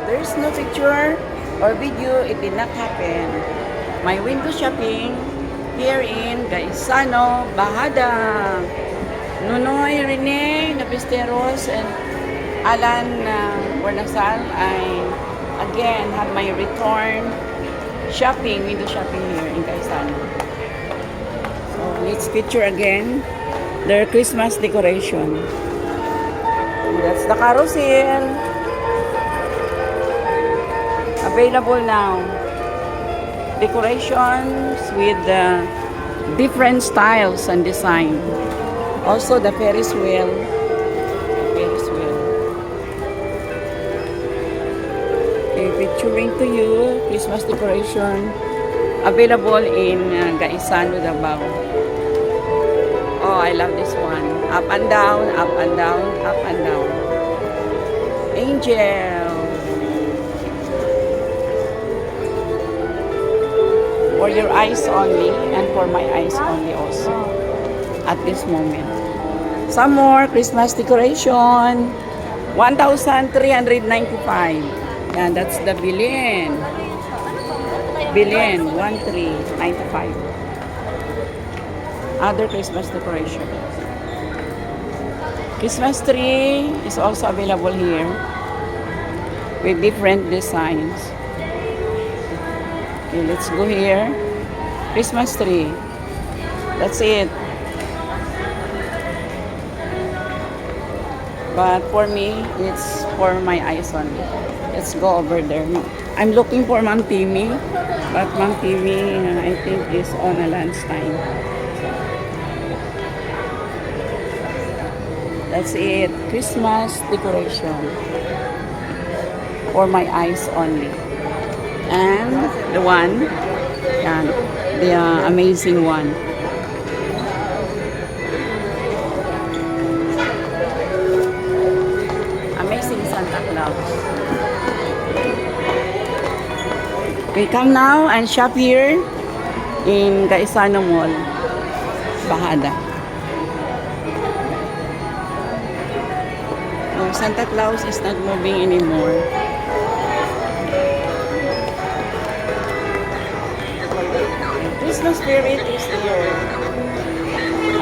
there's no picture or video, it did not happen. My window shopping here in Gaisano, Bahada. Nunoy, Rene, Napisteros, and Alan Buenasal, I again have my return shopping, window shopping here in Gaisano. So let's picture again their Christmas decoration. That's the carousel. Available now. Decorations with different styles and design. Also the Ferris wheel. Ferris wheel. Okay, picturing to you Christmas decoration available in Gaisano, Davao. Oh, I love this one. Up and down, up and down, up and down. Angel. For your eyes only and for my eyes only also at this moment. Some more Christmas decoration. 1,395. Yan, that's the Bilin. Bilin, 1,395. Other Christmas decoration. Christmas tree is also available here with different designs. Okay, let's go here. Christmas tree. That's it. But for me, it's for my eyes only. Let's go over there. I'm looking for Ma'am Timmy, but Ma'am Timmy, I think, is on a lunchtime. That's it. Christmas decoration for my eyes only. And the one, yan, the amazing one. Amazing Santa Claus. We come now and shop here in Gaisano Mall, Bahada. Oh, Santa Claus is not moving anymore. Christmas spirit is here.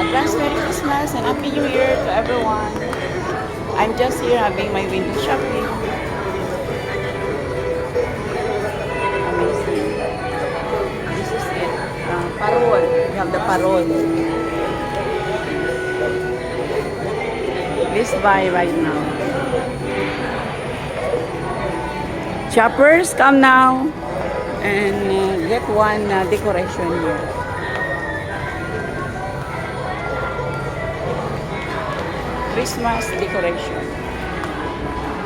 Advance Merry Christmas and Happy New Year to everyone. I'm just here having my window shopping. Amazing. This is it. Parol. We have the parol. Please buy right now. Shoppers, come now and get one decoration here. Christmas decoration.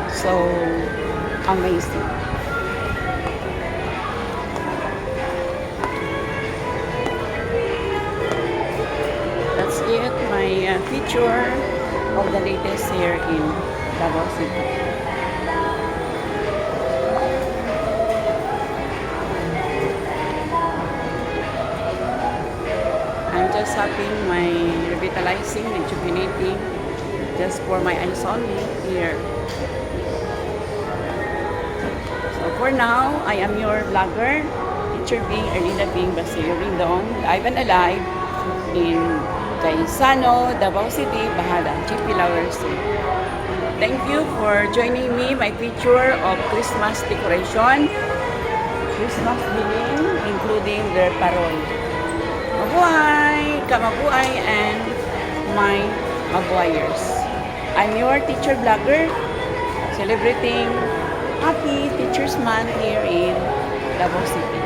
So amazing. That's it, my feature of the latest here in Davao City. I'm just having my revitalizing, rejuvenating, just for my eyes only here. So for now, I am your vlogger, teacher being Erlinda Bing Basilio Rindong, live and alive in Gaisano, Davao City, Bahada, GP Lower City. Thank you for joining me, my picture of Christmas decoration, Christmas billing, including their parol. Mabuhay, Kamabuhay, and my Mabuhayers. I'm your teacher vlogger, celebrating Happy Teacher's Month here in Davao City.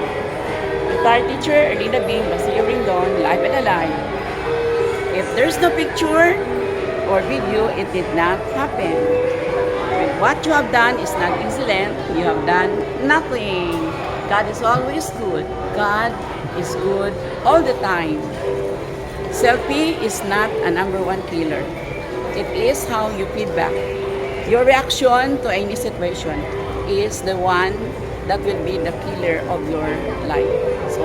Retired teacher Erlinda Bing Basilio Rindong, live and alive. If there's no picture or video, it did not happen. If what you have done is not excellent, you have done nothing. God is always good. God is good all the time. Selfie is not a number one killer. It is how you feedback. Your reaction to any situation is the one that will be the killer of your life. So,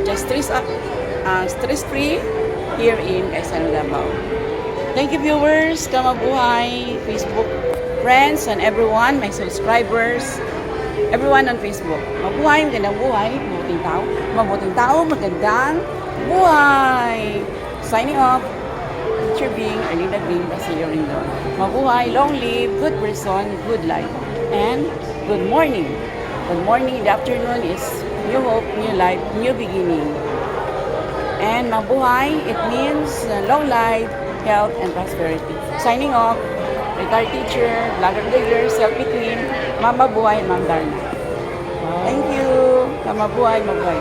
just stress-free here in Gaisano, Davao. Thank you, viewers. Kamabuhay, Facebook friends and everyone, my subscribers, everyone on Facebook. Mabuhay, magandang buhay, mabuting tao, magandang buhay. Signing off, Teacher Bing, Erlinda Bing, Basilio Rindon. Mabuhay, long live, good person, good life. And good morning. Good morning in the afternoon is new hope, new life, new beginning. And mabuhay, it means long life, health, and prosperity. Signing off, retired teacher, vlogger of the year, self-between, Mama Buhay and Ma'am Darna. Thank you. Mabuhay, mabuhay.